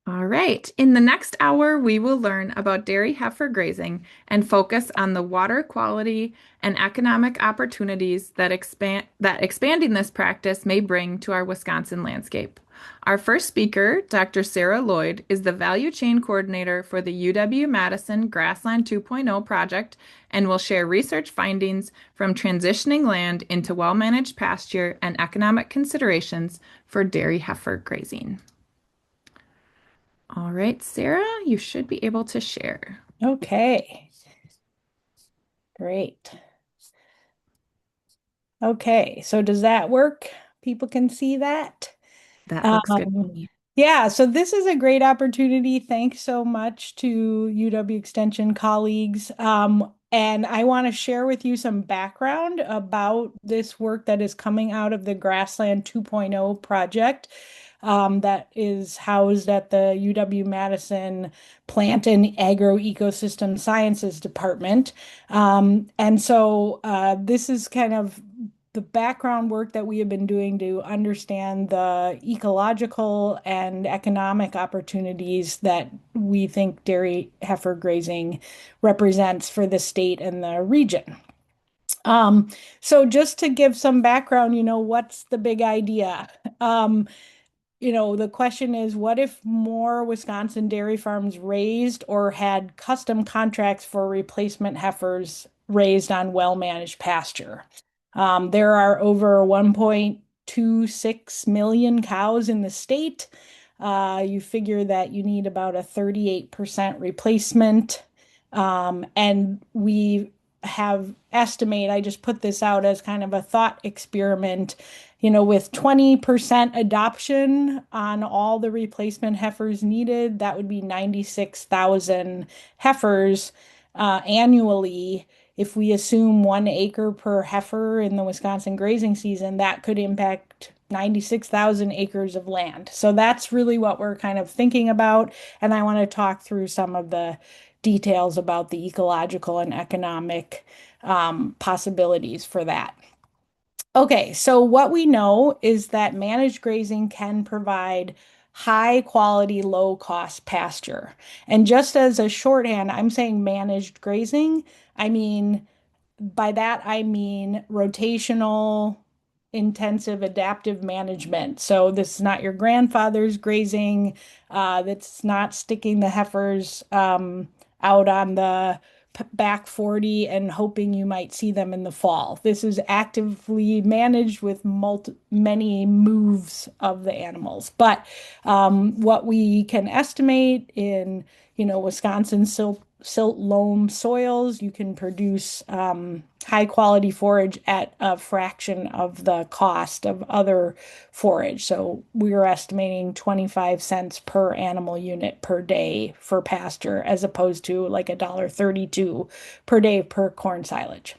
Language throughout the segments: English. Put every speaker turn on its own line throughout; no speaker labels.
All right. In the next hour, we will learn about dairy heifer grazing and focus on the water quality and economic opportunities that expanding this practice may bring to our Wisconsin landscape. Our first speaker, Dr. Sarah Lloyd, is the value chain coordinator for the UW-Madison Grassland 2.0 project and will share research findings from transitioning land into well-managed pasture and economic considerations for dairy heifer grazing. All right, Sarah, you should be able to share.
Okay, great. Okay, so does that work? People can see that?
That looks good to
Um,
me.
yeah, so this is a great opportunity. Thanks so much to UW Extension colleagues. And I want to share with you some background about this work that is coming out of the Grassland 2.0 project that is housed at the UW-Madison Plant and Agroecosystem Sciences Department. This is kind of the background work that we have been doing to understand the ecological and economic opportunities that we think dairy heifer grazing represents for the state and the region. So just to give some background, what's the big idea? Um, the question is, what if more Wisconsin dairy farms raised or had custom contracts for replacement heifers raised on well-managed pasture? There are over 1.26 million cows in the state. You figure that you need about a 38% replacement. And we I just put this out as kind of a thought experiment, with 20% adoption on all the replacement heifers needed, that would be 96,000 heifers annually. If we assume 1 acre per heifer in the Wisconsin grazing season, that could impact 96,000 acres of land. So that's really what we're kind of thinking about. And I want to talk through some of the details about the ecological and economic possibilities for that. Okay, so what we know is that managed grazing can provide high quality, low cost pasture. And just as a shorthand, I'm saying managed grazing. I mean, by that, I mean rotational, intensive, adaptive management. So this is not your grandfather's grazing. That's not sticking the heifers out on the back 40 and hoping you might see them in the fall. This is actively managed with many moves of the animals. But what we can estimate in, Wisconsin silt loam soils, you can produce high quality forage at a fraction of the cost of other forage. So we are estimating 25 cents per animal unit per day for pasture, as opposed to like $1.32 per day per corn silage.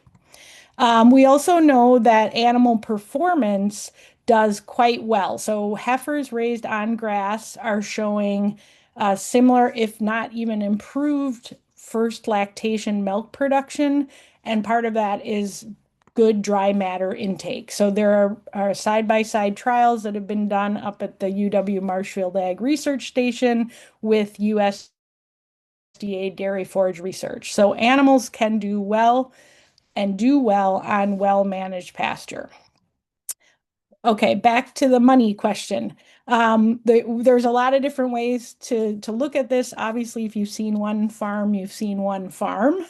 We also know that animal performance does quite well. So heifers raised on grass are showing similar, if not even improved, first lactation milk production. And part of that is good dry matter intake. So there are side-by-side trials that have been done up at the UW Marshfield Ag Research Station with USDA dairy forage research. So animals can do well and do well on well-managed pasture. Okay, back to the money question. There's a lot of different ways to look at this. Obviously, if you've seen one farm, you've seen one farm,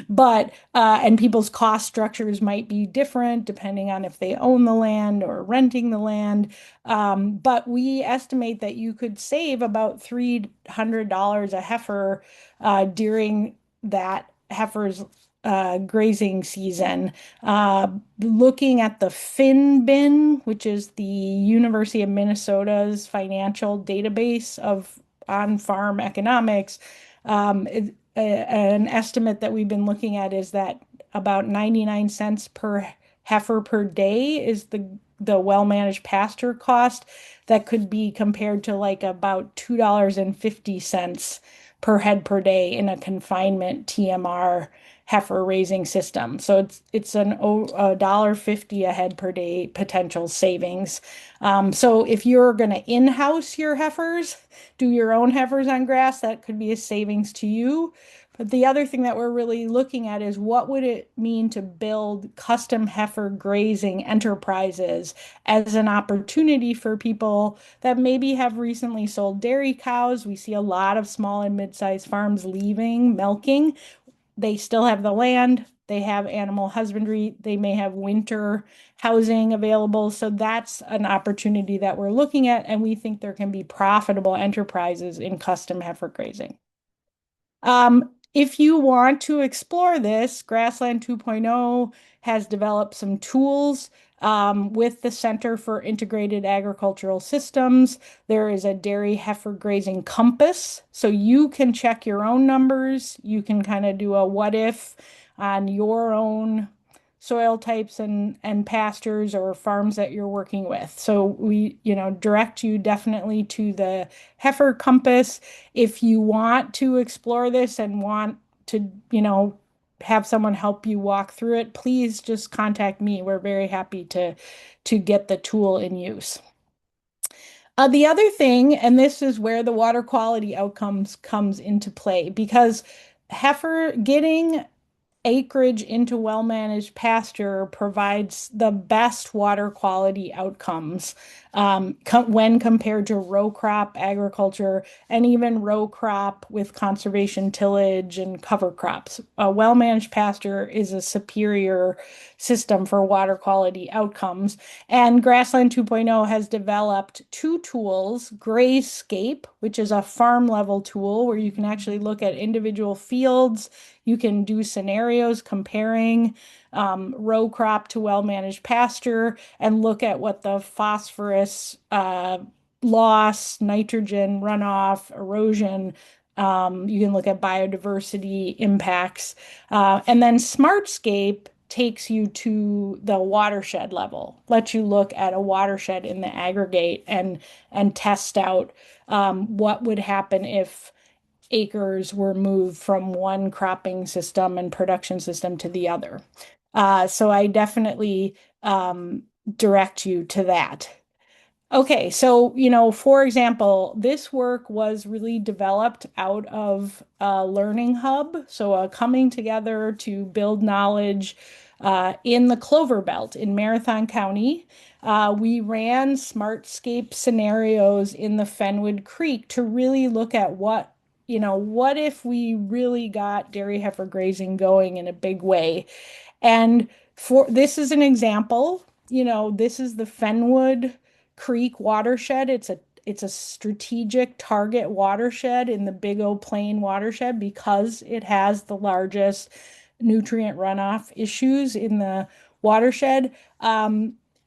but and people's cost structures might be different depending on if they own the land or renting the land. But we estimate that you could save about $300 a heifer during that heifer's grazing season. Looking at the FinBin, which is the University of Minnesota's financial database of on-farm economics, an estimate that we've been looking at is that about 99 cents per heifer per day is the well-managed pasture cost. That could be compared to like about $2.50 per head per day in a confinement TMR heifer raising system. So it's a $1.50 a head per day potential savings. So if you're going to in-house your heifers, do your own heifers on grass, that could be a savings to you. But the other thing that we're really looking at is what would it mean to build custom heifer grazing enterprises as an opportunity for people that maybe have recently sold dairy cows. We see a lot of small and mid-sized farms leaving milking. They still have the land, they have animal husbandry, they may have winter housing available. So that's an opportunity that we're looking at, and we think there can be profitable enterprises in custom heifer grazing. If you want to explore this, Grassland 2.0 has developed some tools with the Center for Integrated Agricultural Systems. There is a dairy heifer grazing compass, so you can check your own numbers. You can kind of do a what if on your own soil types and pastures or farms that you're working with. So we, direct you definitely to the heifer compass. If you want to explore this and want to, have someone help you walk through it, please just contact me. We're very happy to get the tool in use. The other thing, and this is where the water quality outcomes comes into play, because heifer getting acreage into well-managed pasture provides the best water quality outcomes when compared to row crop agriculture and even row crop with conservation tillage and cover crops. A well-managed pasture is a superior system for water quality outcomes. And Grassland 2.0 has developed two tools, Grazescape, which is a farm level tool where you can actually look at individual fields. You can do scenarios comparing row crop to well-managed pasture and look at what the phosphorus loss, nitrogen runoff, erosion. You can look at biodiversity impacts. And then Smartscape takes you to the watershed level, lets you look at a watershed in the aggregate and test out what would happen if acres were moved from one cropping system and production system to the other. So I definitely direct you to that. Okay, so, for example, this work was really developed out of a learning hub, so a coming together to build knowledge in the Clover Belt in Marathon County. We ran Smartscape scenarios in the Fenwood Creek to really look at what if we really got dairy heifer grazing going in a big way. And for this is an example, this is the Fenwood Creek watershed. It's a strategic target watershed in the Big O Plain watershed because it has the largest nutrient runoff issues in the watershed.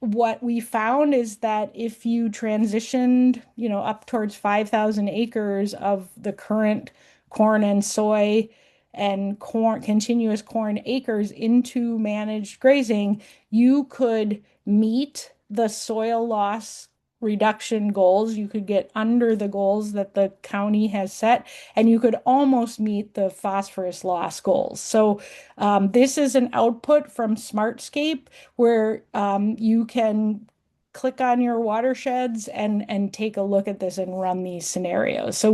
What we found is that if you transitioned, up towards 5,000 acres of the current corn and soy and corn, continuous corn acres into managed grazing, you could meet the soil loss reduction goals. You could get under the goals that the county has set, and you could almost meet the phosphorus loss goals. So this is an output from Smartscape where you can click on your watersheds and take a look at this and run these scenarios. So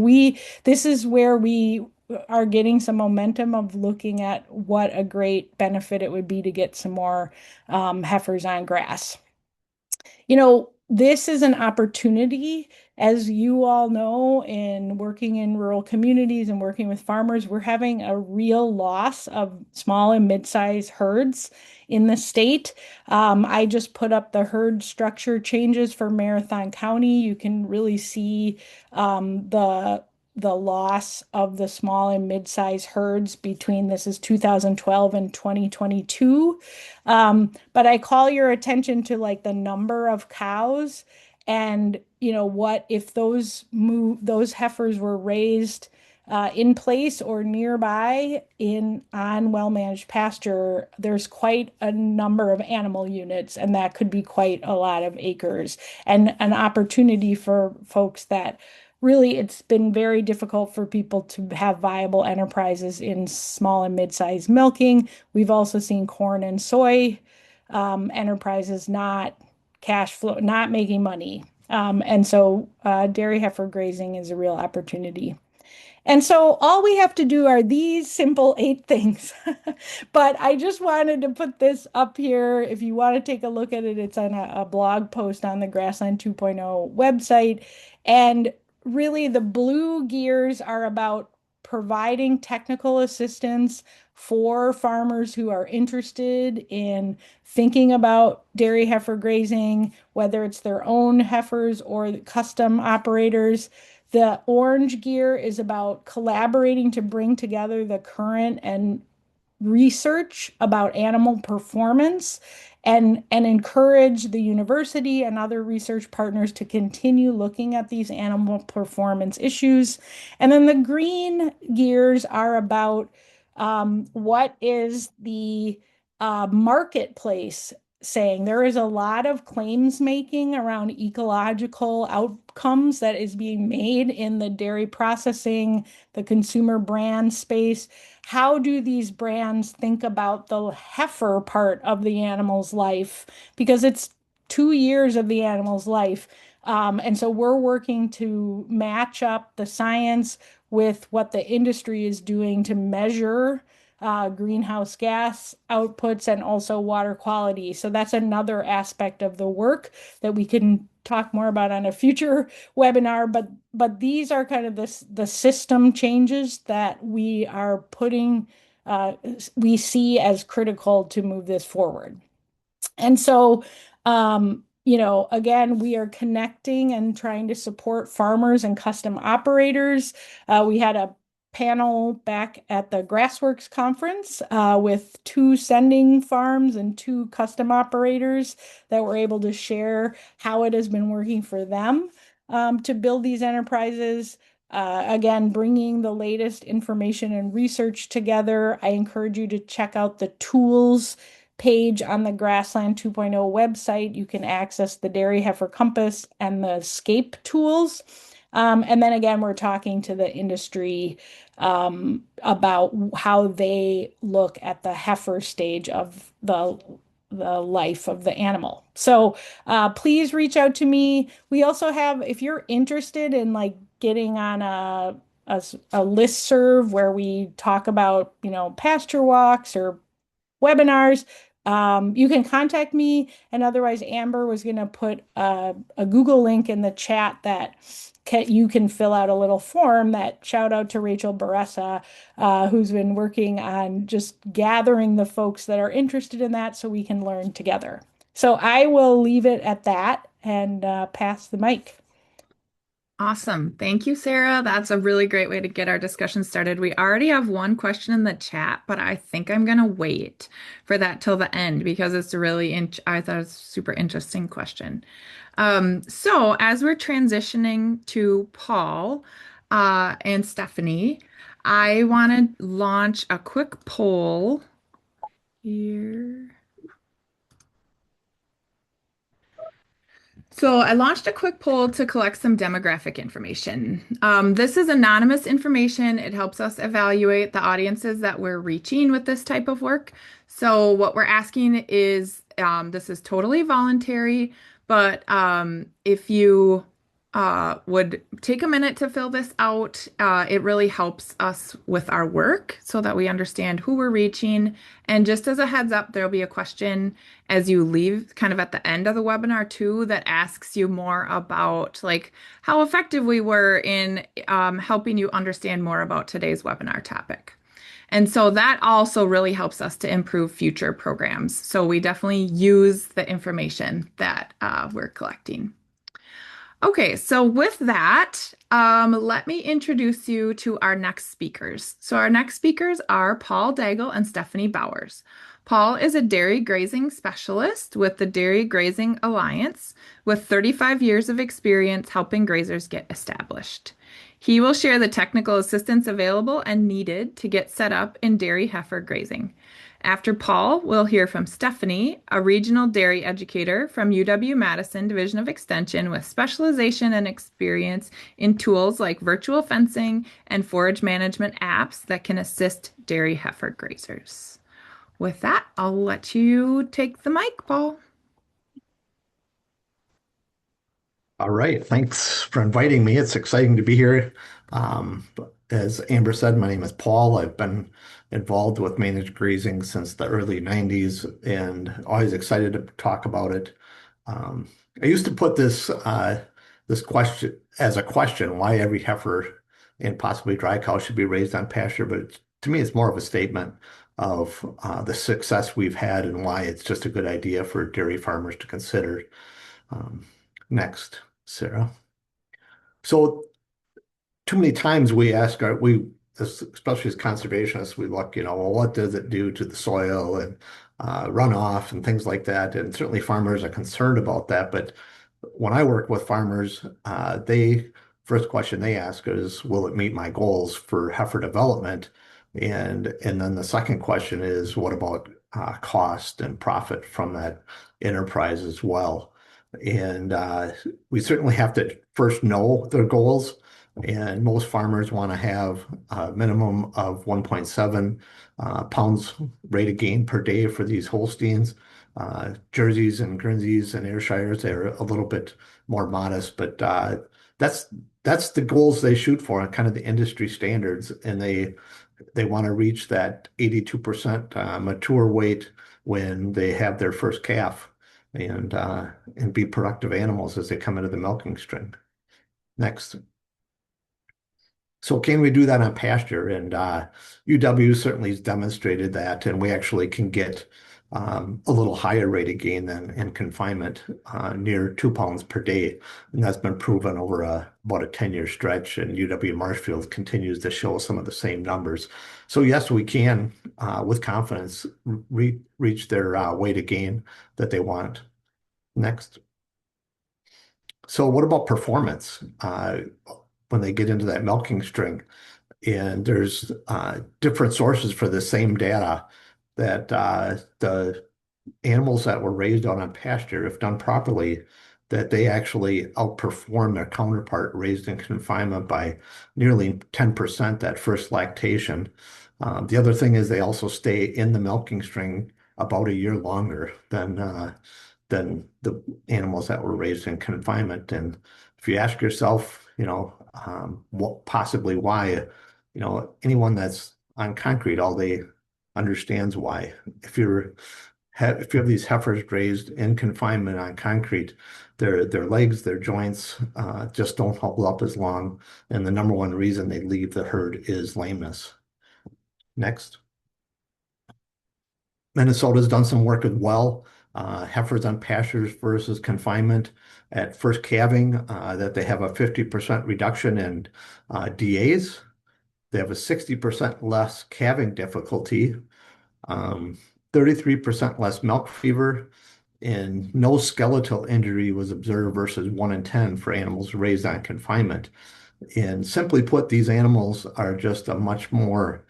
this is where we are getting some momentum of looking at what a great benefit it would be to get some more heifers on grass. This is an opportunity, as you all know, in working in rural communities and working with farmers, we're having a real loss of small and mid-sized herds in the state. I just put up the herd structure changes for Marathon County. You can really see the loss of the small and mid-sized herds between this is 2012 and 2022. But I call your attention to like the number of cows and what if those heifers were raised in place or nearby on well-managed pasture, there's quite a number of animal units, and that could be quite a lot of acres and an opportunity for folks that really it's been very difficult for people to have viable enterprises in small and mid-sized milking. We've also seen corn and soy enterprises not cash flow, not making money. And so dairy heifer grazing is a real opportunity. And so all we have to do are these simple 8 things. But I just wanted to put this up here. If you want to take a look at it, it's on a blog post on the Grassland 2.0 website. And really, the blue gears are about providing technical assistance for farmers who are interested in thinking about dairy heifer grazing, whether it's their own heifers or custom operators. The orange gear is about collaborating to bring together the current and research about animal performance and encourage the university and other research partners to continue looking at these animal performance issues. And then the green gears are about what is the marketplace saying. There is a lot of claims making around ecological outcomes that is being made in the dairy processing, the consumer brand space. How do these brands think about the heifer part of the animal's life? Because it's 2 years of the animal's life. And so we're working to match up the science with what the industry is doing to measure greenhouse gas outputs and also water quality. So that's another aspect of the work that we can talk more about on a future webinar. But these are kind of the system changes that we are putting we see as critical to move this forward. And so, again, we are connecting and trying to support farmers and custom operators. We had a panel back at the Grassworks conference with 2 sending farms and 2 custom operators that were able to share how it has been working for them to build these enterprises. Again, bringing the latest information and research together. I encourage you to check out the tools page on the Grassland 2.0 website. You can access the Dairy Heifer Compass and the SCAPE tools. And then again, we're talking to the industry about how they look at the heifer stage of the life of the animal. So please reach out to me. We also have, if you're interested in like getting on a listserv where we talk about, pasture walks or webinars, you can contact me. And otherwise, Amber was going to put a Google link in the chat that you can fill out a little form. That shout out to Rachel Baressa, who's been working on just gathering the folks that are interested in that so we can learn together. So I will leave it at that and pass the mic.
Awesome. Thank you, Sarah. That's a really great way to get our discussion started. We already have one question in the chat, but I think I'm going to wait for that till the end because it's I thought it was a super interesting question. So as we're transitioning to Paul and Stephanie, I want to launch a quick poll here. So I launched a quick poll to collect some demographic information. This is anonymous information. It helps us evaluate the audiences that we're reaching with this type of work. So what we're asking is, this is totally voluntary, but if you would take a minute to fill this out, it really helps us with our work so that we understand who we're reaching. And just as a heads up, there'll be a question as you leave kind of at the end of the webinar too that asks you more about like how effective we were in helping you understand more about today's webinar topic. And so that also really helps us to improve future programs. So we definitely use the information that we're collecting. Okay, so with that, let me introduce you to our next speakers. So our next speakers are Paul Daigle and Stephanie Bowers. Paul is a dairy grazing specialist with the Dairy Grazing Alliance, with 35 years of experience helping grazers get established. He will share the technical assistance available and needed to get set up in dairy heifer grazing. After Paul, we'll hear from Stephanie, a regional dairy educator from UW-Madison Division of Extension with specialization and experience in tools like virtual fencing and forage management apps that can assist dairy heifer grazers. With that, I'll let you take the mic, Paul.
All right, thanks for inviting me. It's exciting to be here. As Amber said, my name is Paul. I've been involved with managed grazing since the early 90s and always excited to talk about it. Um, I used to put this question as a question, why every heifer and possibly dry cow should be raised on pasture, but to me, it's more of a statement of the success we've had and why it's just a good idea for dairy farmers to consider. Um, Next, Sarah. So too many times we ask especially as conservationists, we look, well, what does it do to the soil and runoff and things like that? And certainly farmers are concerned about that. But when I work with farmers, they first question they ask is, will it meet my goals for heifer development? And then the second question is, what about cost and profit from that enterprise as well? And we certainly have to first know their goals. And most farmers want to have a minimum of 1.7 pounds rate of gain per day for these Holsteins. Jerseys and Guernseys and Ayrshires, they're a little bit more modest, but that's that's the goals they shoot for and kind of the industry standards. And they want to reach that 82% mature weight when they have their first calf and be productive animals as they come into the milking string. Next. So can we do that on pasture? And UW certainly has demonstrated that, and we actually can get a little higher rate of gain than in confinement, near 2 pounds per day. And that's been proven over about a 10-year stretch, and UW Marshfield continues to show some of the same numbers. So yes, we can, with confidence, reach their weight of gain that they want. Next. So what about performance? When they get into that milking string. And there's different sources for the same data that the animals that were raised out on pasture, if done properly, that they actually outperform their counterpart raised in confinement by nearly 10% that first lactation. The other thing is they also stay in the milking string about a year longer than the animals that were raised in confinement. And if you ask yourself, what possibly why, anyone that's on concrete all day understands why. If you have these heifers raised in confinement on concrete, their legs, their joints just don't hold up as long. And the number one reason they leave the herd is lameness. Next. Minnesota's done some work with heifers on pastures versus confinement at first calving, that they have a 50% reduction in DAs. They have a 60% less calving difficulty, 33% less milk fever, and no skeletal injury was observed versus 1 in 10 for animals raised on confinement. And simply put, these animals are just a much more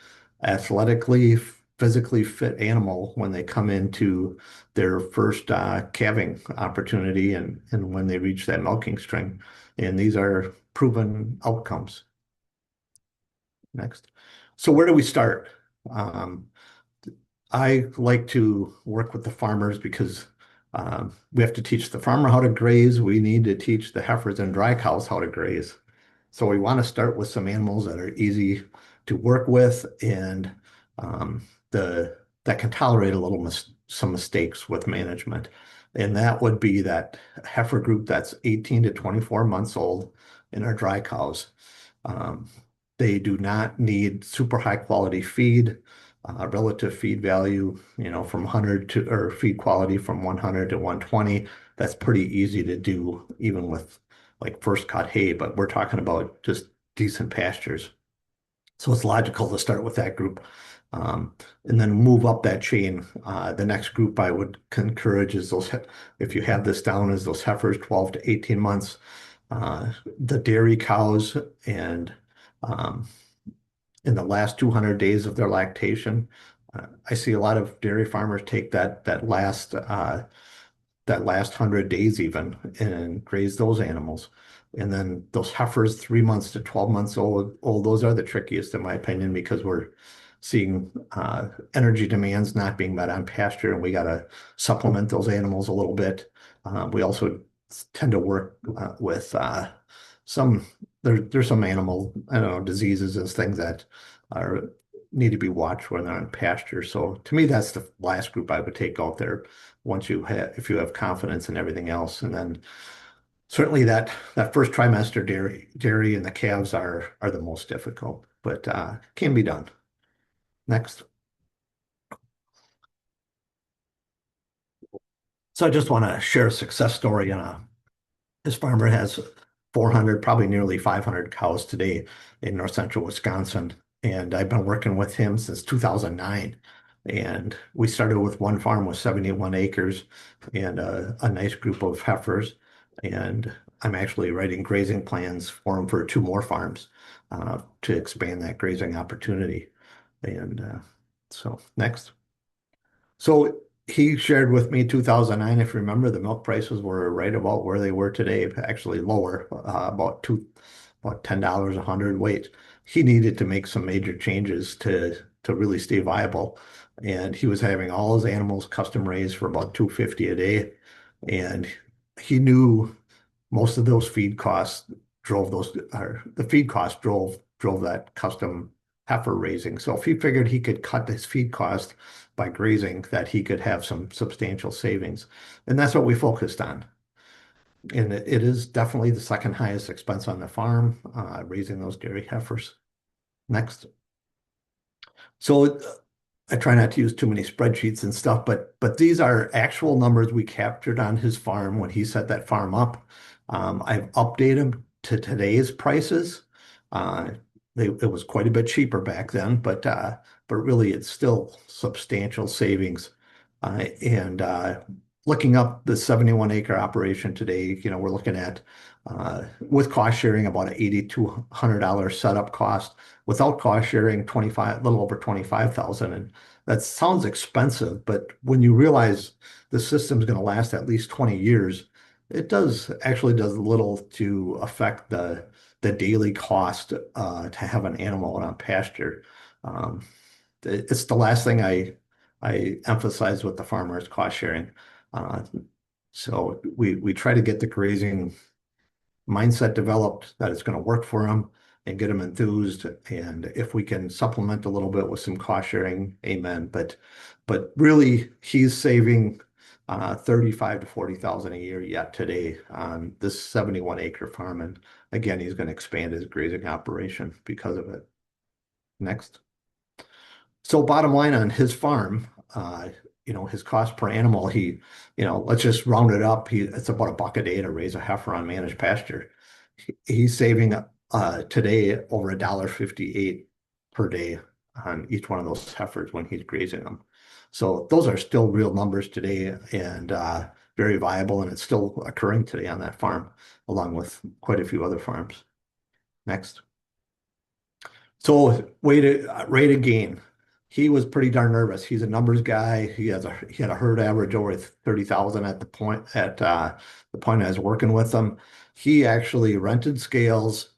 athletically, physically fit animal when they come into their first calving opportunity and when they reach that milking string. And these are proven outcomes. Next. So where do we start? I like to work with the farmers because we have to teach the farmer how to graze. We need to teach the heifers and dry cows how to graze. So we want to start with some animals that are easy to work with and that can tolerate some mistakes with management. And that would be that heifer group that's 18 to 24 months old in our dry cows. They do not need super high quality feed, relative feed value, from 100 to, or feed quality from 100 to 120. That's pretty easy to do even with like first cut hay, but we're talking about just decent pastures. So it's logical to start with that group. And then move up that chain. The next group I would encourage is if you have this down, is those heifers 12 to 18 months, the dairy cows, and in the last 200 days of their lactation, I see a lot of dairy farmers take that last 100 days even and graze those animals. And then those heifers, 3 months to 12 months old, those are the trickiest in my opinion because we're seeing energy demands not being met on pasture, and we got to supplement those animals a little bit. We also tend to work with some there's some animal, I don't know, diseases and things that are need to be watched when they're on pasture. So to me, that's the last group I would take out there once you have if you have confidence in everything else. And then certainly that first trimester dairy and the calves are the most difficult, but can be done. Next. So I just want to share a success story. This farmer has 400, probably nearly 500 cows today in north central Wisconsin. And I've been working with him since 2009. And we started with one farm with 71 acres and a nice group of heifers. And I'm actually writing grazing plans for him for two more farms to expand that grazing opportunity. And so next. So he shared with me 2009, if you remember, the milk prices were right about where they were today, actually lower, about $10 a hundredweight. He needed to make some major changes to really stay viable. And he was having all his animals custom raised for about 250 a day. And he knew most of those feed costs drove those, or the feed costs drove that custom heifer raising. So if he figured he could cut his feed cost by grazing, that he could have some substantial savings. And that's what we focused on. And it is definitely the second highest expense on the farm, raising those dairy heifers. Next. So I try not to use too many spreadsheets and stuff, but these are actual numbers we captured on his farm when he set that farm up. I've updated them to today's prices. Uh, it was quite a bit cheaper back then, but really it's still substantial savings. And looking up the 71 acre operation today, we're looking at with cost sharing about an $8,200 setup cost. Without cost sharing, 25, a little over 25,000. And that sounds expensive, but when you realize the system's going to last at least 20 years, it does little to affect the daily cost to have an animal on pasture. Um, it's the last thing I emphasize with the farmers cost sharing. Uh, so we try to get the grazing mindset developed that it's going to work for them and get them enthused. And if we can supplement a little bit with some cost sharing, amen. But really, he's saving 35 to 40,000 a year yet today on this 71 acre farm. And again, he's going to expand his grazing operation because of it. Next. So bottom line on his farm, his cost per animal, let's just round it up. It's about $1 a day to raise a heifer on managed pasture. He's saving today over $1.58 per day on each one of those heifers when he's grazing them. So those are still real numbers today and very viable, and it's still occurring today on that farm, along with quite a few other farms. Next. So rate of gain. He was pretty darn nervous. He's a numbers guy. He had a herd average over 30,000 at the point I was working with him. He actually rented scales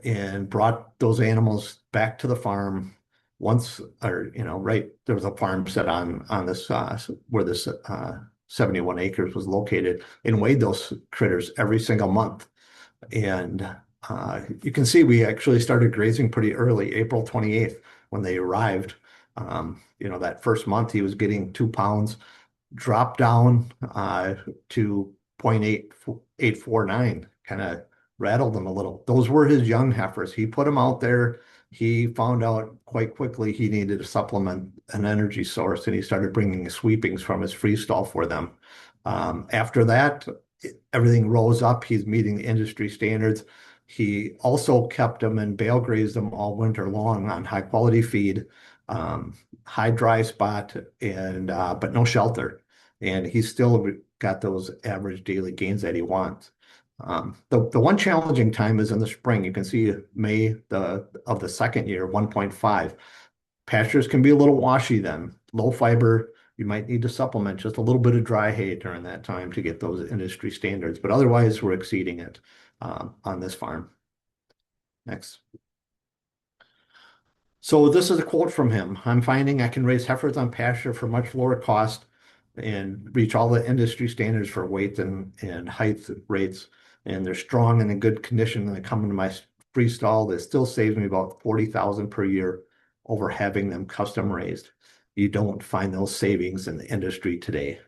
and brought those animals back to the farm once, or right there was a farm set on this where this 71 acres was located, and weighed those critters every single month. And you can see we actually started grazing pretty early, April 28th, when they arrived. That first month he was getting 2 pounds, dropped down to 0.8849, kind of rattled them a little. Those were his young heifers. He put them out there. He found out quite quickly he needed to supplement an energy source, and he started bringing sweepings from his freestall for them. After that, everything rose up. He's meeting the industry standards. He also kept them and bale grazed them all winter long on high quality feed, high dry spot, and but no shelter. And he's still got those average daily gains that he wants. The one challenging time is in the spring. You can see May of the second year, 1.5. Pastures can be a little washy then, low fiber. You might need to supplement just a little bit of dry hay during that time to get those industry standards, but otherwise we're exceeding it on this farm. Next. So this is a quote from him. I'm finding I can raise heifers on pasture for much lower cost and reach all the industry standards for weight and height rates. And they're strong and in good condition. And they come into my free stall. That still saves me about 40,000 per year over having them custom raised. You don't find those savings in the industry today.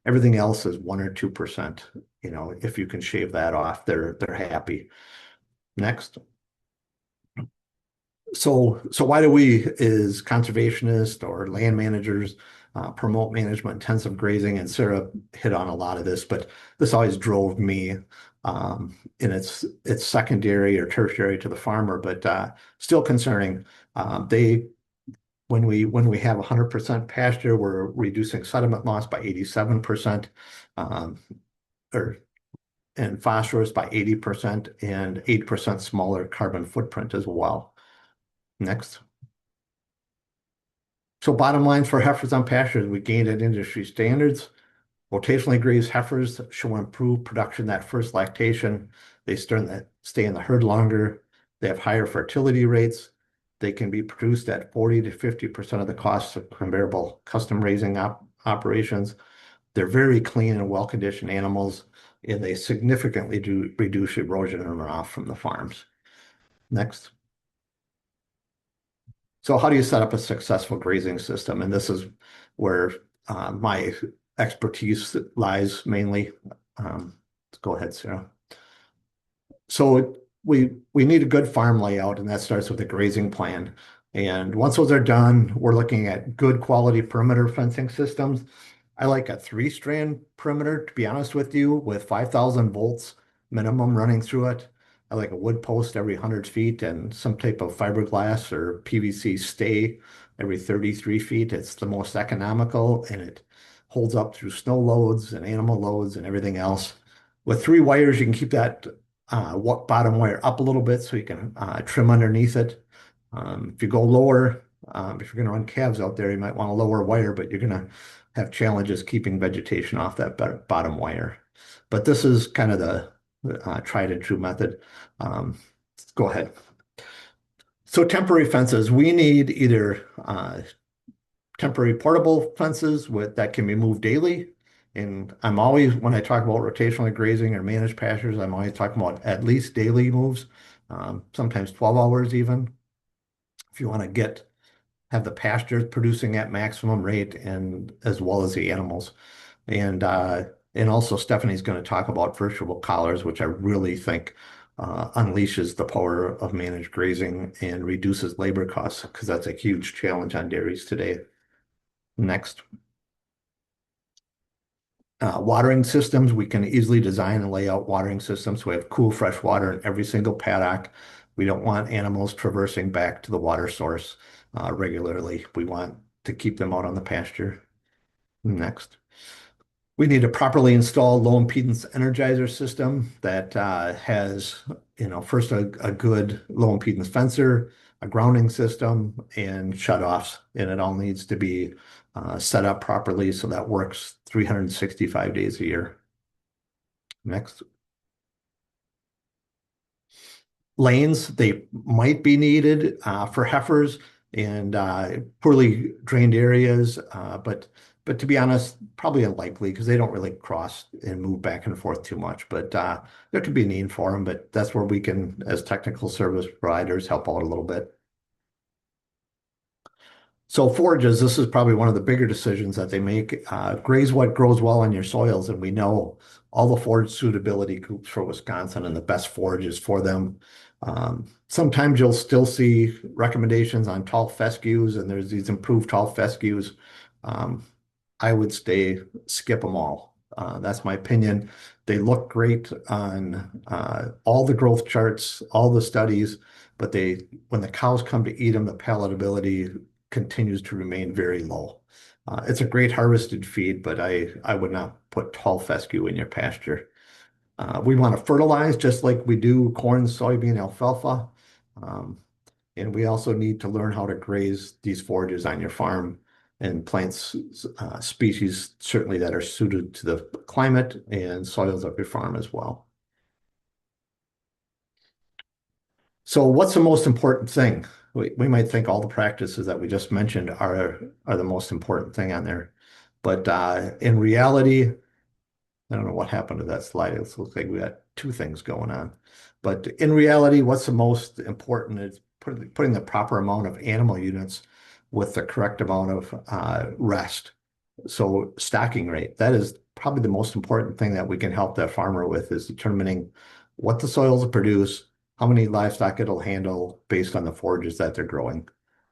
Everything else is 1 or 2%. You know, if you can shave that off, they're happy. Next. So why do we, as conservationists or land managers, promote management intensive grazing? And Sarah hit on a lot of this, but this always drove me, and it's secondary or tertiary to the farmer, but still concerning. When we have 100% pasture, we're reducing sediment loss by 87%, um, or and phosphorus by 80% and 8% smaller carbon footprint as well. Next. So bottom lines for heifers on pastures, we gained at industry standards. Rotationally grazed heifers show improved production that first lactation. They stay in the herd longer. They have higher fertility rates. They can be produced at 40 to 50% of the cost of comparable custom raising operations. They're very clean and well-conditioned animals, and they significantly do reduce erosion and runoff from the farms. Next. So how do you set up a successful grazing system? And this is where my expertise lies mainly. Let's go ahead, Sarah. So we need a good farm layout, and that starts with a grazing plan. And once those are done, we're looking at good quality perimeter fencing systems. I like a 3-strand perimeter, to be honest with you, with 5,000 volts minimum running through it. I like a wood post every 100 feet and some type of fiberglass or PVC stay every 33 feet. It's the most economical, and it holds up through snow loads and animal loads and everything else. With 3 wires, you can keep that bottom wire up a little bit so you can trim underneath it. If you go lower, if you're going to run calves out there, you might want a lower wire, but you're going to have challenges keeping vegetation off that bottom wire. But this is kind of the tried and true method. Go ahead. So temporary fences, we need either temporary portable fences that can be moved daily. And I'm always, when I talk about rotational grazing or managed pastures, I'm always talking about at least daily moves, sometimes 12 hours even. If you want to have the pastures producing at maximum rate and as well as the animals. And also Stephanie's going to talk about virtual collars, which I really think unleashes the power of managed grazing and reduces labor costs, because that's a huge challenge on dairies today. Next. Watering systems, we can easily design and lay out watering systems. So we have cool, fresh water in every single paddock. We don't want animals traversing back to the water source regularly. We want to keep them out on the pasture. Next. We need a properly installed low impedance energizer system that has, first a good low impedance fencer, a grounding system, and shutoffs. And it all needs to be set up properly so that works 365 days a year. Next. Lanes, they might be needed for heifers and poorly drained areas, but to be honest, probably unlikely because they don't really cross and move back and forth too much. But there could be a need for them, but that's where we can, as technical service providers, help out a little bit. So forages, this is probably one of the bigger decisions that they make. Graze what grows well in your soils, and we know all the forage suitability groups for Wisconsin and the best forages for them. Sometimes you'll still see recommendations on tall fescues, and there's these improved tall fescues. I would skip them all. That's my opinion. They look great on all the growth charts, all the studies, but when the cows come to eat them, the palatability continues to remain very low. It's a great harvested feed, but I would not put tall fescue in your pasture. We want to fertilize just like we do corn, soybean, alfalfa. And we also need to learn how to graze these forages on your farm. and plants species certainly that are suited to the climate and soils of your farm as well. So what's the most important thing? We might think all the practices that we just mentioned are the most important thing on there. But in reality, I don't know what happened to that slide. It looks like we got two things going on. But in reality, what's the most important is putting the proper amount of animal units with the correct amount of rest. So stocking rate, that is probably the most important thing that we can help that farmer with is determining what the soils will produce, how many livestock it'll handle based on the forages that they're growing,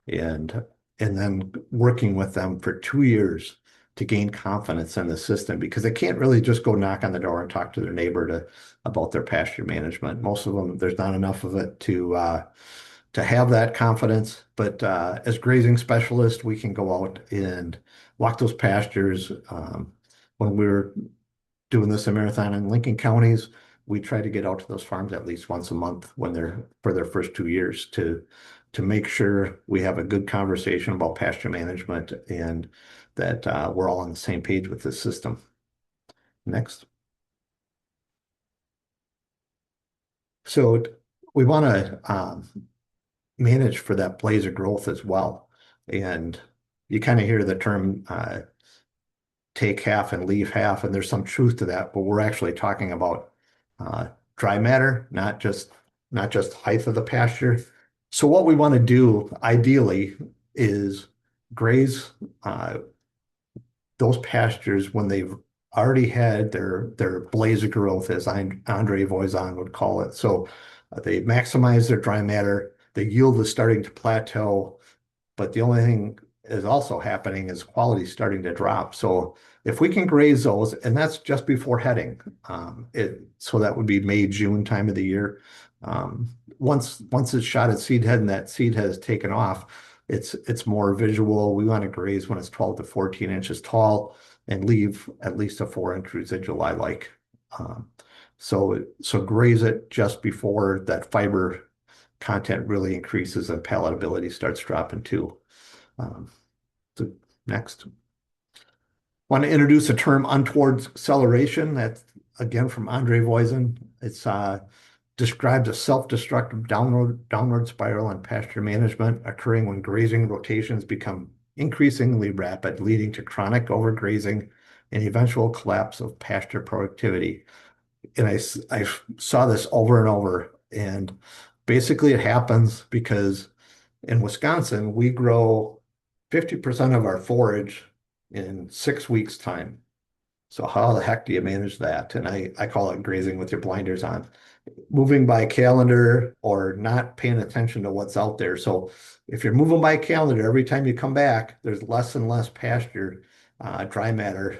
and and then working with them for 2 years to gain confidence in the system because they can't really just go knock on the door and talk to their neighbor about their pasture management. Most of them, there's not enough of it to have that confidence. But as grazing specialists, we can go out and walk those pastures. When we were doing this in Marathon and Lincoln counties, we try to get out to those farms at least once a month when they're for their first 2 years to make sure we have a good conversation about pasture management and that we're all on the same page with this system. Next. So we want to manage for that blaze of growth as well. And you kind of hear the term take half and leave half, and there's some truth to that, but we're actually talking about dry matter, not just height of the pasture. So what we want to do ideally is graze those pastures when they've already had their blaze of growth, as Andre Voisin would call it. So they maximize their dry matter. The yield is starting to plateau, but the only thing is also happening is quality starting to drop. So if we can graze those, and that's just before heading, so that would be May, June time of the year. Once it's shot at seed head and that seed has taken off, it's more visual. We want to graze when it's 12 to 14 inches tall and leave at least a 4-inch residual I like. So graze it just before that fiber content really increases and palatability starts dropping too. So next. Want to introduce a term untoward acceleration. That's again from Andre Voisin. It's describes a self-destructive downward spiral in pasture management occurring when grazing rotations become increasingly rapid, leading to chronic overgrazing and eventual collapse of pasture productivity. And I saw this over and over. And basically it happens because in Wisconsin, we grow 50% of our forage in 6 weeks' time. So how the heck do you manage that? And I call it grazing with your blinders on, moving by calendar or not paying attention to what's out there. So if you're moving by calendar, every time you come back, there's less and less pasture, dry matter,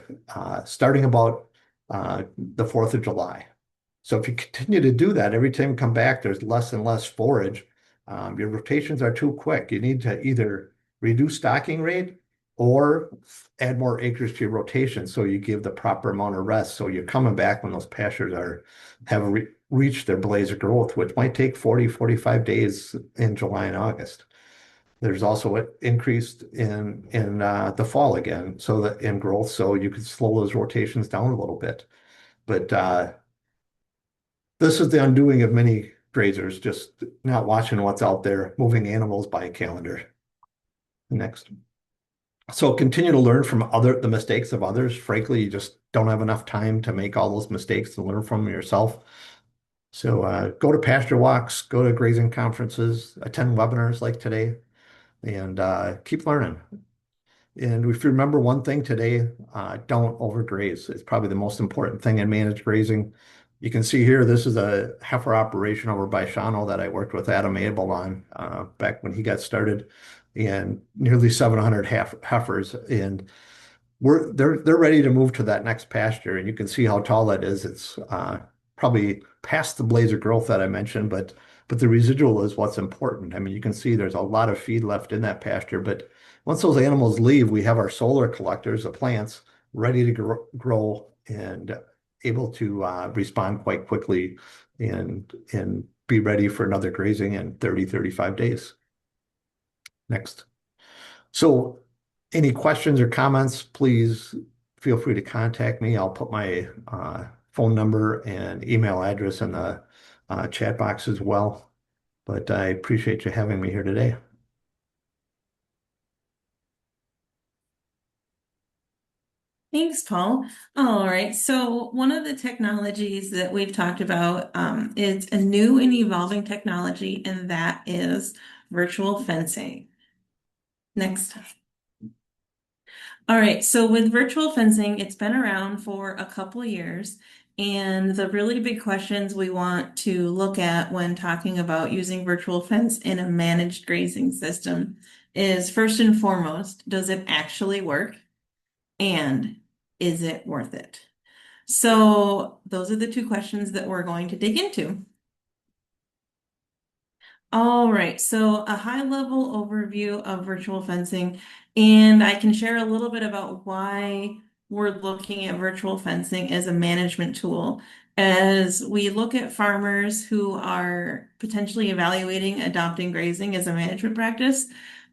starting about the 4th of July. So if you continue to do that, every time you come back, there's less and less forage. Your rotations are too quick. You need to either reduce stocking rate or add more acres to your rotation so you give the proper amount of rest. So you're coming back when those pastures have reached their blaze of growth, which might take 40, 45 days in July and August. There's also an increase in the fall again, so that in growth, so you could slow those rotations down a little bit. But this is the undoing of many grazers, just not watching what's out there, moving animals by calendar. Next. So continue to learn from the mistakes of others. Frankly, you just don't have enough time to make all those mistakes and learn from them yourself. So go to pasture walks, go to grazing conferences, attend webinars like today, and keep learning. And if you remember one thing today, don't overgraze. It's probably the most important thing in managed grazing. You can see here, this is a heifer operation over by Shawano that I worked with Adam Abel on back when he got started, and nearly 700 heifers. And they're ready to move to that next pasture, and you can see how tall that is. It's probably past the blaze of growth that I mentioned, but the residual is what's important. I mean, you can see there's a lot of feed left in that pasture, but once those animals leave, we have our solar collectors, the plants, ready to grow and able to respond quite quickly and be ready for another grazing in 30, 35 days. Next. So Any questions or comments, please feel free to contact me. I'll put my phone number and email address in the chat box as well. But I appreciate you having me here today.
Thanks, Paul. All right. So one of the technologies that we've talked about is a new and evolving technology, and that is virtual fencing. Next. All right. So with virtual fencing, it's been around for a couple years. And the really big questions we want to look at when talking about using virtual fence in a managed grazing system is first and foremost, does it actually work? And is it worth it? So those are the two questions that we're going to dig into. All right, so a high-level overview of virtual fencing, and I can share a little bit about why we're looking at virtual fencing as a management tool. As we look at farmers who are potentially evaluating adopting grazing as a management practice,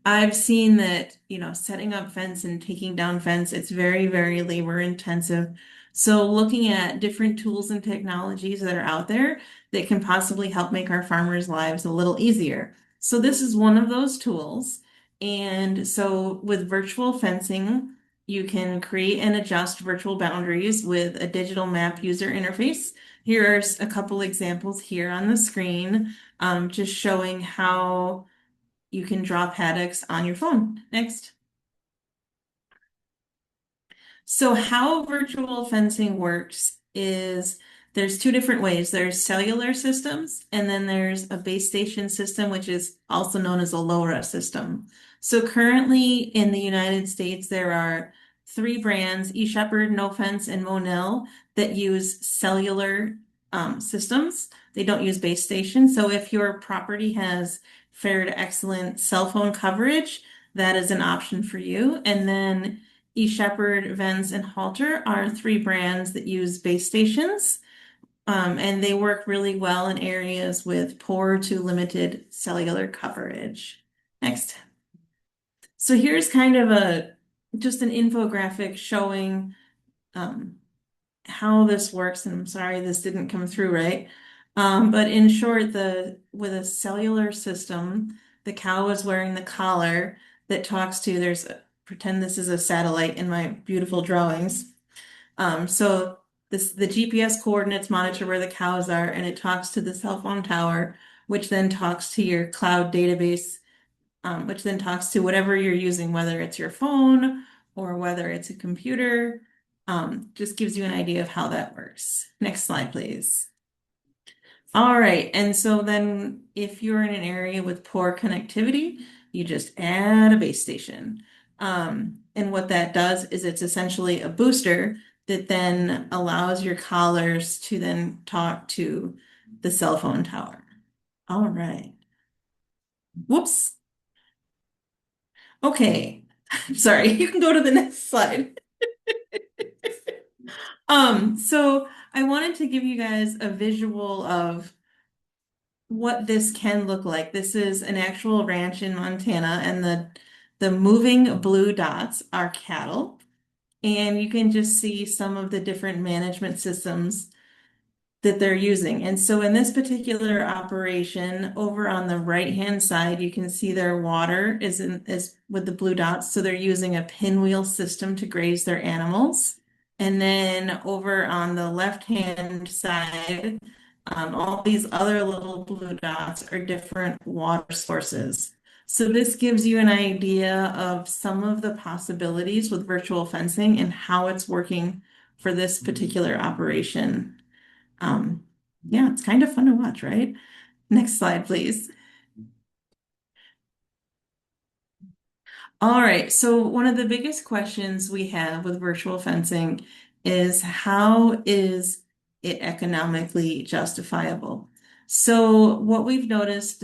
I've seen that, setting up fence and taking down fence, it's very, very labor intensive. So looking at different tools and technologies that are out there that can possibly help make our farmers' lives a little easier. So this is one of those tools. And so with virtual fencing, you can create and adjust virtual boundaries with a digital map user interface. Here are a couple examples here on the screen, just showing how you can draw paddocks on your phone. Next. So how virtual fencing works is there's two different ways. There's cellular systems, and then there's a base station system, which is also known as a LoRa system. So currently in the United States, there are three brands, eShepherd, No Fence, and Monell, that use cellular systems. They don't use base stations. So if your property has fair to excellent cell phone coverage, that is an option for you. And then eShepherd, Vence, and Halter are three brands that use base stations, and they work really well in areas with poor to limited cellular coverage. Next. So here's kind of just an infographic showing how this works, and I'm sorry this didn't come through right. But in short, with a cellular system, the cow is wearing the collar that talks to, pretend this is a satellite in my beautiful drawings. So the GPS coordinates monitor where the cows are, and it talks to the cell phone tower, which then talks to your cloud database, which then talks to whatever you're using, whether it's your phone or whether it's a computer. Just gives you an idea of how that works. Next slide, please. All right, and so then if you're in an area with poor connectivity, you just add a base station. And what that does is it's essentially a booster that then allows your collars to then talk to the cell phone tower. All right. Whoops. Okay. Sorry, you can go to the next slide. So I wanted to give you guys a visual of what this can look like. This is an actual ranch in Montana, and the moving blue dots are cattle. And you can just see some of the different management systems that they're using. And so in this particular operation, over on the right-hand side, you can see their water is with the blue dots. So they're using a pinwheel system to graze their animals. And then over on the left-hand side, all these other little blue dots are different water sources. So this gives you an idea of some of the possibilities with virtual fencing and how it's working for this particular operation. Yeah, it's kind of fun to watch, right? Next slide, please. All right, so one of the biggest questions we have with virtual fencing is how is it economically justifiable? So what we've noticed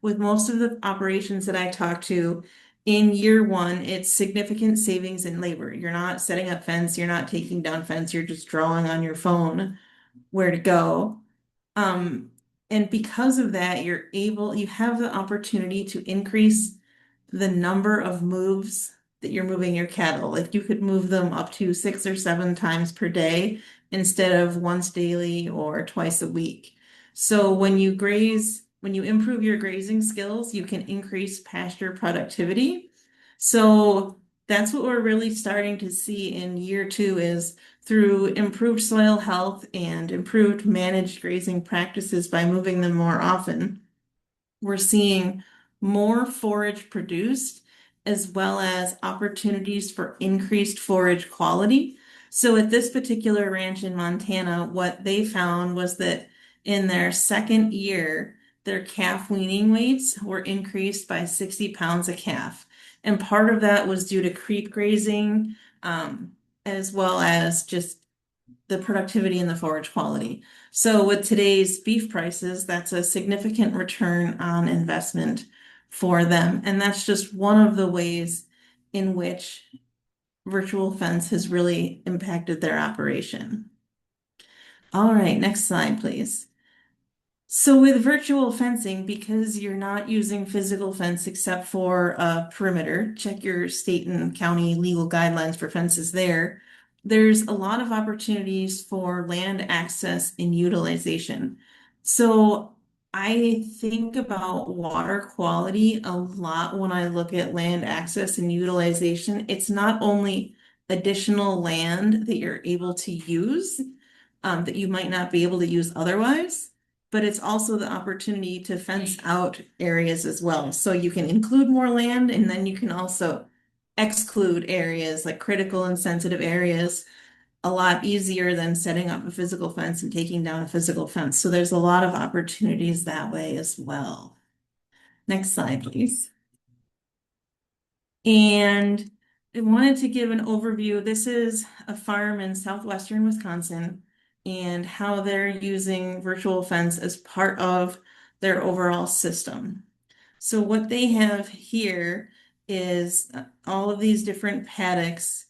with most of the operations that I talk to, in year one, it's significant savings in labor. You're not setting up fence, you're not taking down fence, you're just drawing on your phone where to go. And because of that, you have the opportunity to increase the number of moves that you're moving your cattle. Like you could move them up to 6 or 7 times per day instead of once daily or twice a week. So when you improve your grazing skills, you can increase pasture productivity. So that's what we're really starting to see in year two is through improved soil health and improved managed grazing practices by moving them more often. We're seeing more forage produced as well as opportunities for increased forage quality. So at this particular ranch in Montana, what they found was that in their second year, their calf weaning weights were increased by 60 pounds a calf. And part of that was due to creep grazing, as well as just the productivity and the forage quality. So with today's beef prices, that's a significant return on investment for them. And that's just one of the ways in which virtual fence has really impacted their operation. All right, next slide, please. So with virtual fencing, because you're not using physical fence except for a perimeter, check your state and county legal guidelines for fences there. There's a lot of opportunities for land access and utilization. So I think about water quality a lot when I look at land access and utilization. It's not only additional land that you're able to use, that you might not be able to use otherwise, but it's also the opportunity to fence out areas as well. So you can include more land and then you can also exclude areas like critical and sensitive areas a lot easier than setting up a physical fence and taking down a physical fence. So there's a lot of opportunities that way as well. Next slide, please. And I wanted to give an overview. This is a farm in southwestern Wisconsin and how they're using virtual fence as part of their overall system. So what they have here is all of these different paddocks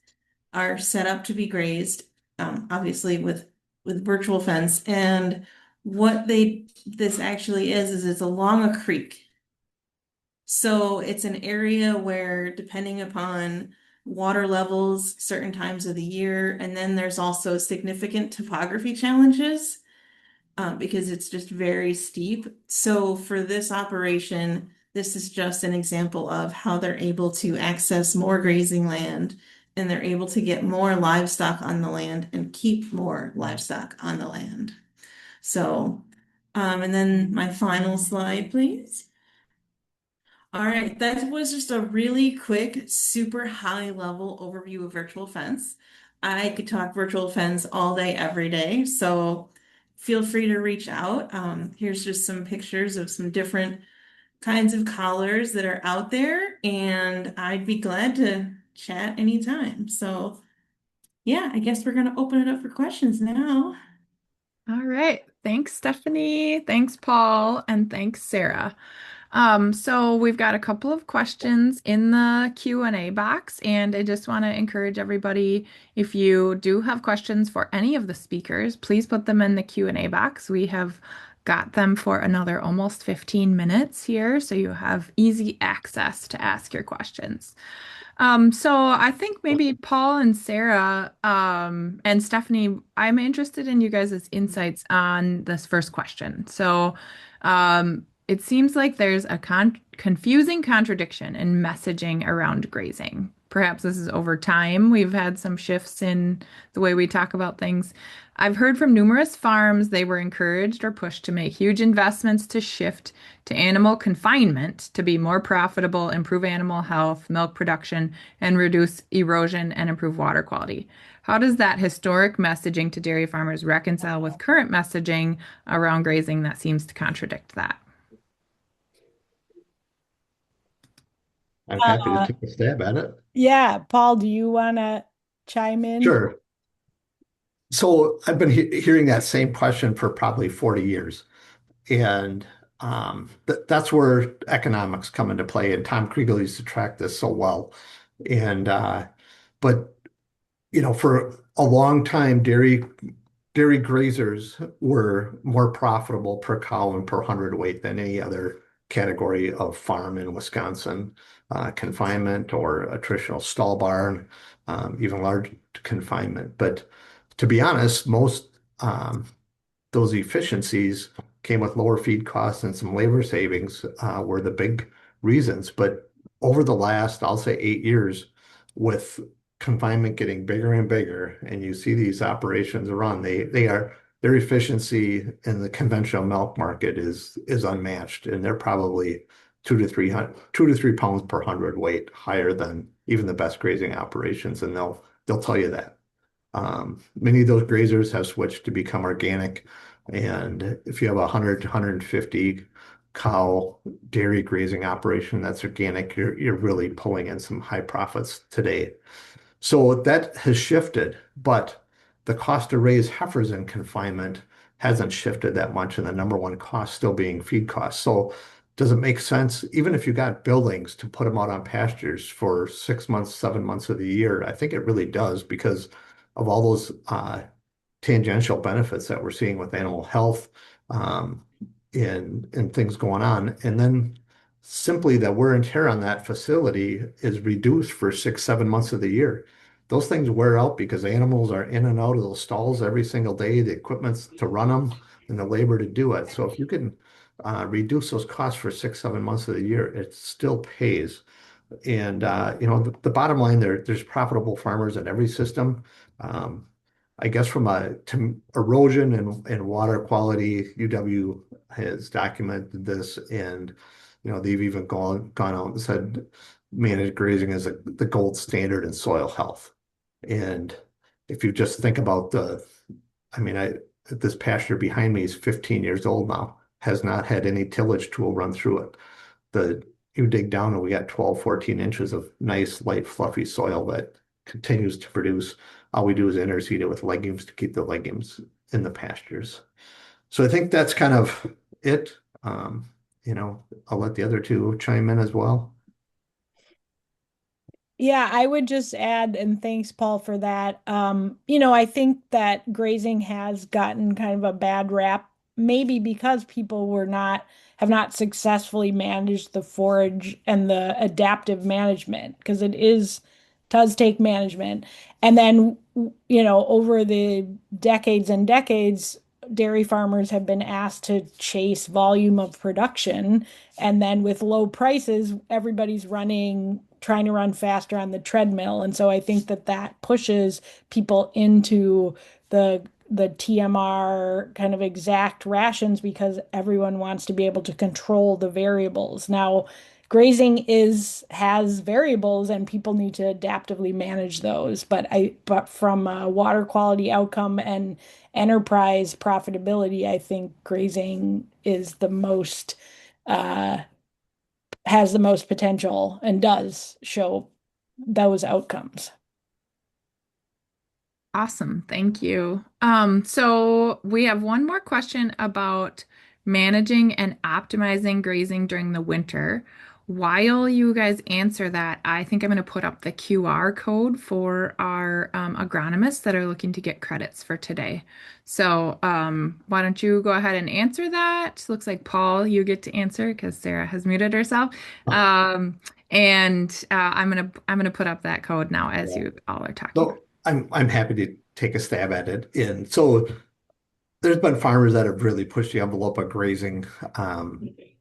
are set up to be grazed, obviously with virtual fence. And what this actually is it's along a creek. So it's an area where, depending upon water levels, certain times of the year, and then there's also significant topography challenges because it's just very steep. So for this operation, this is just an example of how they're able to access more grazing land and they're able to get more livestock on the land and keep more livestock on the land. So, and then my final slide, please. All right, that was just a really quick, super high level overview of virtual fence. I could talk virtual fence all day, every day, so feel free to reach out. Here's just some pictures of some different kinds of collars that are out there, and I'd be glad to chat anytime. So, yeah, I guess we're going to open it up for questions now.
All right. Thanks, Stephanie. Thanks, Paul. And thanks, Sarah. So we've got a couple of questions in the Q&A box, and I just want to encourage everybody, if you do have questions for any of the speakers, please put them in the Q&A box. We have got them for another almost 15 minutes here, so you have easy access to ask your questions. So I think maybe Paul and Sarah, and Stephanie, I'm interested in you guys' insights on this first question. So, it seems like there's a confusing contradiction in messaging around grazing. Perhaps this is over time. We've had some shifts in the way we talk about things. I've heard from numerous farms they were encouraged or pushed to make huge investments to shift to animal confinement to be more profitable, improve animal health, milk production, and reduce erosion and improve water quality. How does that historic messaging to dairy farmers reconcile with current messaging around grazing that seems to contradict that?
I'm happy to
Uh,
take a stab at it.
yeah, Paul, do you want to chime in?
Sure. So I've been hearing that same question for probably 40 years. And that's where economics come into play. And Tom Kriegel used to track this so well. And but for a long time, dairy grazers were more profitable per cow and per hundredweight than any other category of farm in Wisconsin, confinement or a traditional stall barn, even large confinement. But to be honest, most those efficiencies came with lower feed costs and some labor savings were the big reasons. But over the last, I'll say 8 years, with confinement getting bigger and bigger, and you see these operations run, they are their efficiency in the conventional milk market is unmatched, and they're probably 2 to 3 pounds per hundredweight higher than even the best grazing operations, and they'll tell you that. Many of those grazers have switched to become organic. And if you have a 100 to 150 cow dairy grazing operation that's organic, you're really pulling in some high profits today. So that has shifted, but the cost to raise heifers in confinement hasn't shifted that much, and the number one cost still being feed costs. So does it make sense, even if you got buildings, to put them out on pastures for 6 months, 7 months of the year? I think it really does because of all those tangential benefits that we're seeing with animal health and things going on. And then simply the wear and tear on that facility is reduced for 6, 7 months of the year. Those things wear out because animals are in and out of those stalls every single day, the equipment's to run them and the labor to do it. So if you can reduce those costs for 6, 7 months of the year, it still pays. And the bottom line there's profitable farmers in every system. I guess from to erosion and water quality, UW has documented this, and they've even gone out and said managed grazing is the gold standard in soil health. And if you just think about I mean, this pasture behind me is 15 years old now, has not had any tillage tool run through it. You dig down and we got 12, 14 inches of nice, light, fluffy soil that continues to produce. All we do is interseed it with legumes to keep the legumes in the pastures. So I think that's kind of it. I'll let the other two chime in as well.
Yeah, I would just add, and thanks, Paul, for that. I think that grazing has gotten kind of a bad rap, maybe because people have not successfully managed the forage and the adaptive management, because does take management. And then, over the decades and decades, dairy farmers have been asked to chase volume of production. And then with low prices, everybody's trying to run faster on the treadmill. And so I think that pushes people into the TMR kind of exact rations because everyone wants to be able to control the variables. Now, grazing has variables and people need to adaptively manage those. But from a water quality outcome and enterprise profitability, I think grazing is has the most potential and does show those outcomes.
Awesome. Thank you. So we have one more question about managing and optimizing grazing during the winter. While you guys answer that, I think I'm going to put up the QR code for our agronomists that are looking to get credits for today. So why don't you go ahead and answer that? Looks like Paul, you get to answer because Sarah has muted herself. And I'm gonna put up that code now as you all are talking.
So I'm happy to take a stab at it. And so there's been farmers that have really pushed the envelope of grazing.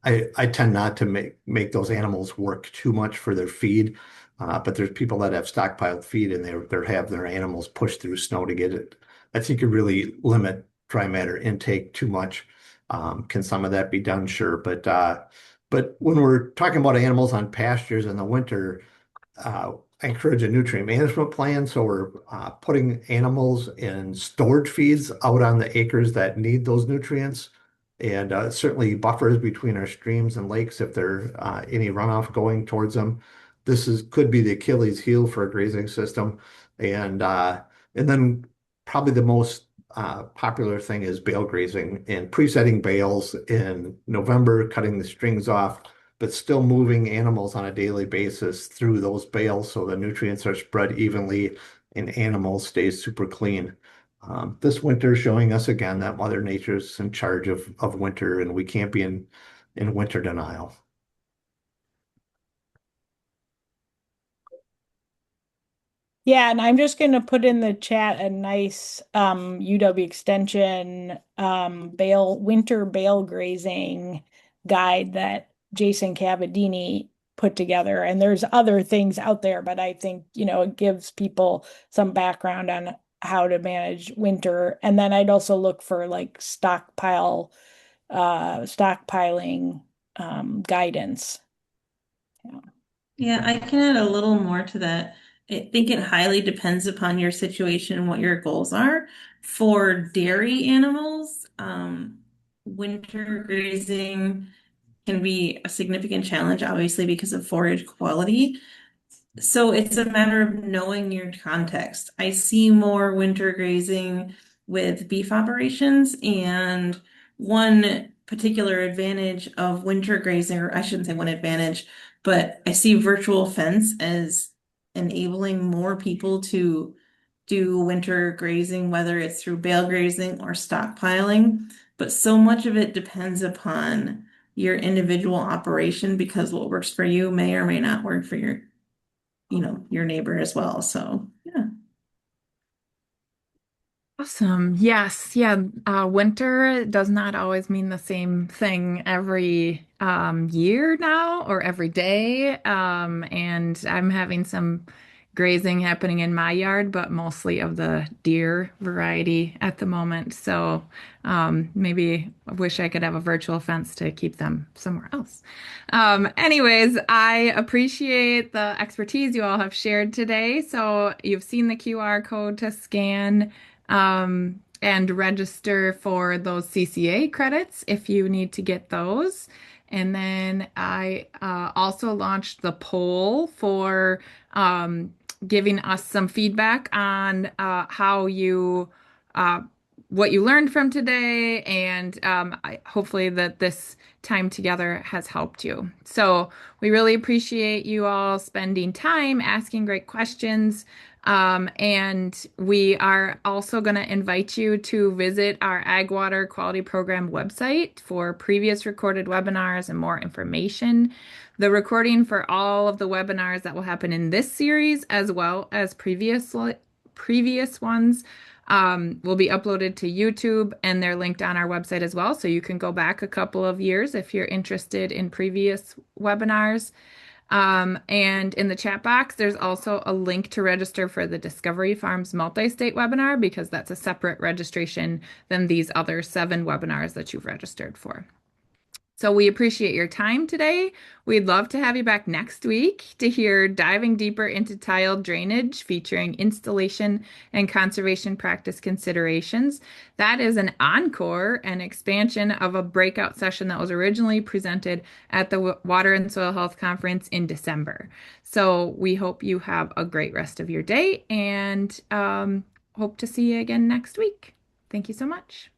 I tend not to make those animals work too much for their feed, but there's people that have stockpiled feed and they have their animals pushed through snow to get it. I think you really limit dry matter intake too much. Can some of that be done? Sure, but when we're talking about animals on pastures in the winter, I encourage a nutrient management plan. So we're putting animals in storage feeds out on the acres that need those nutrients, and certainly buffers between our streams and lakes if there any runoff going towards them. Could be the Achilles heel for a grazing system, and then probably the most popular thing is bale grazing and pre-setting bales in November, cutting the strings off, but still moving animals on a daily basis through those bales so the nutrients are spread evenly and animals stay super clean. This winter showing us again that Mother Nature's in charge of winter and we can't be in in winter denial.
Yeah, and I'm just going to put in the chat a nice UW Extension winter bale grazing guide that Jason Cavadini put together. And there's other things out there, but I think, it gives people some background on how to manage winter. And then I'd also look for like stockpiling guidance. Yeah.
Yeah, I can add a little more to that. I think it highly depends upon your situation and what your goals are. For dairy animals, winter grazing can be a significant challenge, obviously, because of forage quality. So it's a matter of knowing your context. I see more winter grazing with beef operations, and one particular advantage of winter grazing, or I shouldn't say one advantage, but I see virtual fence as enabling more people to do winter grazing, whether it's through bale grazing or stockpiling. But so much of it depends upon your individual operation because what works for you may or may not work for your neighbor as well. So yeah.
Awesome. Yes. Yeah. Winter does not always mean the same thing every year now or every day. And I'm having some grazing happening in my yard, but mostly of the deer variety at the moment. So maybe I wish I could have a virtual fence to keep them somewhere else. Anyways, I appreciate the expertise you all have shared today. So you've seen the QR code to scan and register for those CCA credits if you need to get those. And then I also launched the poll for giving us some feedback on uh, what you learned from today, and hopefully that this time together has helped you. So we really appreciate you all spending time asking great questions. And we are also going to invite you to visit our Ag Water Quality Program website for previous recorded webinars and more information. The recording for all of the webinars that will happen in this series, as well as previous ones, will be uploaded to YouTube, and they're linked on our website as well. So you can go back a couple of years if you're interested in previous webinars. And in the chat box, there's also a link to register for the Discovery Farms multi-state webinar because that's a separate registration than these other 7 webinars that you've registered for. So we appreciate your time today. We'd love to have you back next week to hear diving deeper into tile drainage featuring installation and conservation practice considerations. That is an encore and expansion of a breakout session that was originally presented at the Water and Soil Health Conference in December. So we hope you have a great rest of your day and hope to see you again next week. Thank you so much.